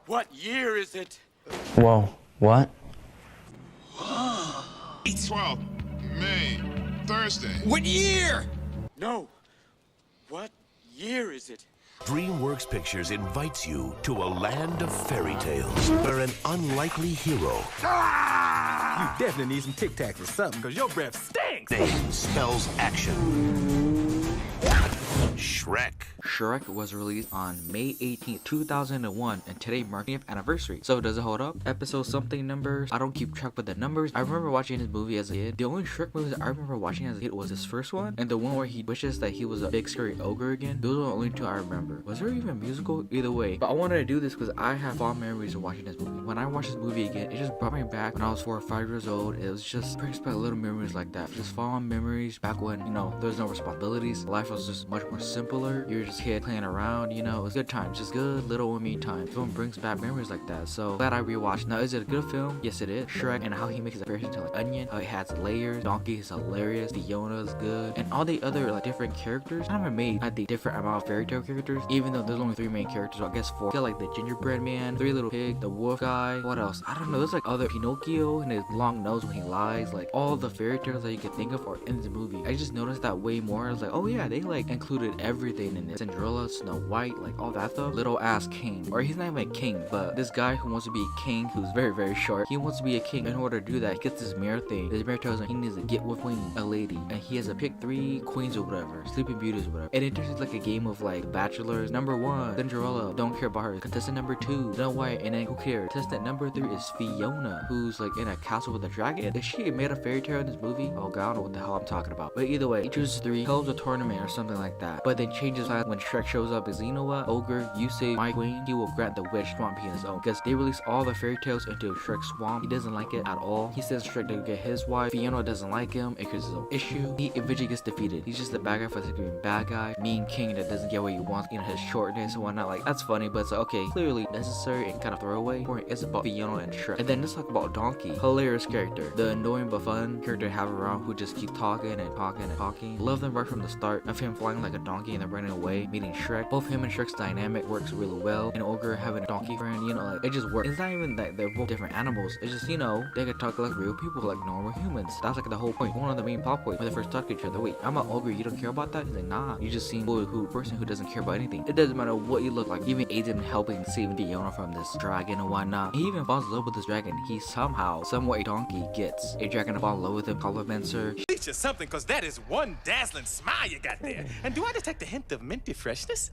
What year is it? Whoa, what? 12th, May, Thursday. What year? No. What year is it? DreamWorks Pictures invites you to a land of fairy tales where an unlikely hero You definitely need some Tic Tacs or something, because your breath stinks. name spells action. Shrek. Shrek was released on May 18th, 2001, and today marks the 20th anniversary. So does it hold up? Episode something numbers. I don't keep track with the numbers. I remember watching this movie as a kid. The only Shrek movies I remember watching as a kid was this first one, and the one where he wishes that he was a big scary ogre again. Those are the only two I remember. Was there even a musical? Either way. But I wanted to do this because I have fond memories of watching this movie. When I watched this movie again, it just brought me back when I was 4 or 5 years old. It was just brings back little memories like that. Just fond memories back when, you know, there was no responsibilities. Life was just much more simpler. You're just a kid playing around, you know. It was good times, just good little me time. Film brings back memories like that. So glad I rewatched. Now, is it a good film? Yes, it is. Shrek and how he makes his appearance into like onion, how it has layers. Donkey is hilarious. Fiona is good, and all the other like different characters kind of made at the different amount of fairy tale characters. Even though there's only 3 main characters, so I guess 4. You got like the gingerbread man, 3 little pig, the wolf guy. What else? I don't know. There's like other Pinocchio and his long nose when he lies. Like all the fairy tales that you could think of are in the movie. I just noticed that way more. I was like, oh yeah, they like included everything in it. Cinderella, Snow White, like all that stuff. Little ass king, or he's not even a king, but this guy who wants to be a king, who's very short. He wants to be a king. In order to do that, he gets this mirror thing. This mirror tells him he needs to get with queen, a lady, and he has to pick 3 queens or whatever, sleeping beauties or whatever. And it turns into like a game of like bachelors. Number 1, Cinderella, don't care about her. Contestant number 2, Snow White, and then who cares? Contestant number 3 is Fiona, who's like in a castle with a dragon. Is she made a fairy tale in this movie? Oh god, I don't know what the hell I'm talking about. But either way, he chooses 3, holds a tournament or something like that. But then changes plans when Shrek shows up. Is, you know what, ogre, you save my queen, he will grant the wish swamp being his own. Because they release all the fairy tales into Shrek's swamp. He doesn't like it at all. He says Shrek to get his wife. Fiona doesn't like him. It creates his own issue. He eventually gets defeated. He's just the bad guy for the being bad guy. Mean king that doesn't get what he wants. You know, his shortness and whatnot. Like, that's funny, but it's like, okay, clearly necessary and kind of throwaway. It's about Fiona and Shrek. And then let's talk about Donkey. Hilarious character. The annoying but fun character to have around who just keep talking and talking and talking. Love them right from the start of him flying like a donkey and then running away, meeting Shrek. Both him and Shrek's dynamic works really well. And ogre having a donkey friend, you know, like, it just works. It's not even that they're both different animals. It's just, you know, they could talk like real people, like normal humans. That's like the whole point. One of the main plot points when they first talk to each other. Wait, I'm an ogre, you don't care about that? He's like, nah, you just seem who person who doesn't care about anything. It doesn't matter what you look like. Even Aiden helping save Fiona from this dragon and whatnot. He even falls in love with this dragon. He somehow, someway donkey gets a dragon to fall in love with him, compliments her. Teach you something, because that is one dazzling smile you got there. And do I detect a hint of minty freshness?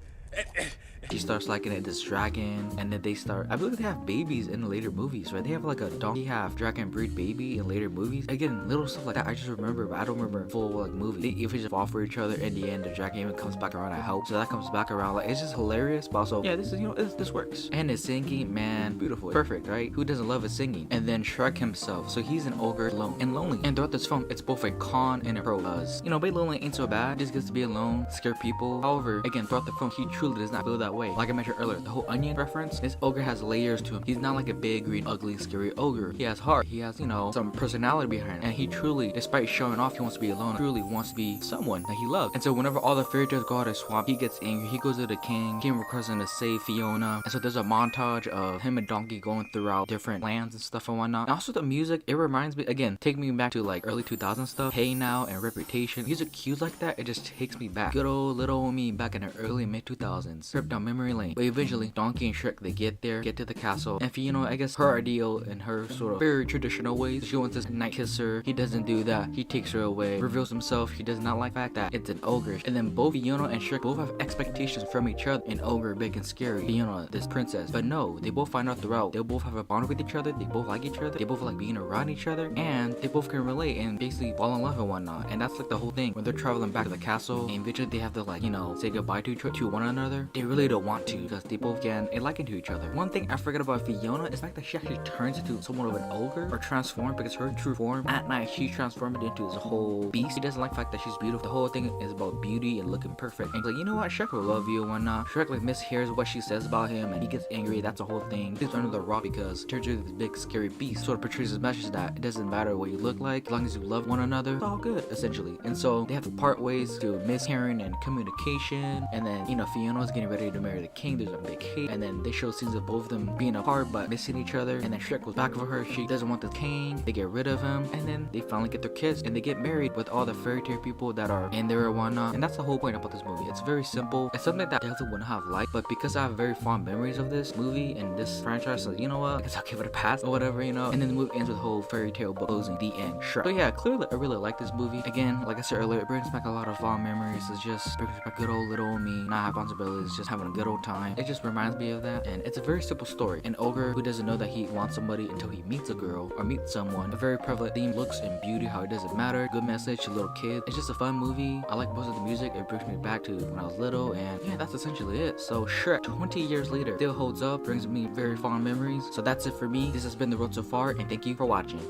She starts liking it, this dragon, and then they start, I believe they have babies in later movies, right? They have like a donkey half dragon breed baby in later movies. Again, little stuff like that I just remember, but I don't remember full like movie. They even just fall for each other. In the end, the dragon even comes back around, I hope. So that comes back around. Like, it's just hilarious, but also, yeah, this is, you know, this works. And his singing, man, beautiful, perfect, right? Who doesn't love his singing? And then Shrek himself, so he's an ogre, alone and lonely. And throughout this film, it's both a con and a pro. You know, being lonely ain't so bad. Just gets to be alone, scare people. However, again, throughout the film, he truly does not feel that way. Like I mentioned earlier, the whole onion reference, this ogre has layers to him. He's not like a big, green, ugly, scary ogre. He has heart. He has, you know, some personality behind him. And he truly, despite showing off he wants to be alone, truly wants to be someone that he loves. And so whenever all the fairy tales go out of swamp, he gets angry. He goes to the king. King requires him to save Fiona. And so there's a montage of him and Donkey going throughout different lands and stuff and whatnot. And also the music, it reminds me, again, take me back to like early 2000s stuff. Hey Now and Reputation. Music cues like that, it just takes me back. Good old little me back in the early mid 2000s. Trip down memory lane. But eventually, Donkey and Shrek, they get there, get to the castle. And Fiona, I guess her ideal in her sort of very traditional ways, she wants this night kiss her. He doesn't do that. He takes her away, reveals himself. He does not like the fact that it's an ogre. And then both Fiona and Shrek both have expectations from each other. An ogre, big and scary. Fiona, this princess. But no, they both find out throughout. They both have a bond with each other. They both like each other. They both like being around each other. And they both can relate and basically fall in love and whatnot. And that's like the whole thing. When they're traveling back to the castle, and eventually they have to like, you know, say goodbye to one another. They really don't want to because they both get liking to each other. One thing I forget about Fiona is like that she actually turns into somewhat of an ogre or transformed, because her true form at night she's transformed into this whole beast. She doesn't like the fact that she's beautiful. The whole thing is about beauty and looking perfect. And like, you know what, Shrek will love you and whatnot. Shrek like mishears what she says about him and he gets angry. That's the whole thing. He's under the rock because he turns into this big scary beast. Sort of portrays his message that it doesn't matter what you look like, as long as you love one another, it's all good essentially. And so they have to part ways to mishearing and communication. And then, you know, Fiona Fiona is getting ready to marry the king. There's a big hate, and then they show scenes of both of them being apart but missing each other. And then Shrek goes back for her. She doesn't want the king. They get rid of him, and then they finally get their kids, and they get married with all the fairy tale people that are in there and whatnot. And that's the whole point about this movie. It's very simple. It's something that I definitely wouldn't have liked, but because I have very fond memories of this movie and this franchise, so you know what? I guess I'll give it a pass or whatever, you know. And then the movie ends with the whole fairy tale book closing, the end. Shrek. So yeah, clearly I really like this movie. Again, like I said earlier, it brings back a lot of fond memories. It just brings back good old little me, not have responsibilities, just having a good old time. It just reminds me of that, and it's a very simple story. An ogre who doesn't know that he wants somebody until he meets a girl or meets someone. A very prevalent theme, looks and beauty, how it doesn't matter. Good message to little kids. It's just a fun movie. I like most of the music. It brings me back to when I was little, and yeah, that's essentially it. So Shrek, 20 years later, still holds up, brings me very fond memories. So that's it for me. This has been The Road So Far, and thank you for watching.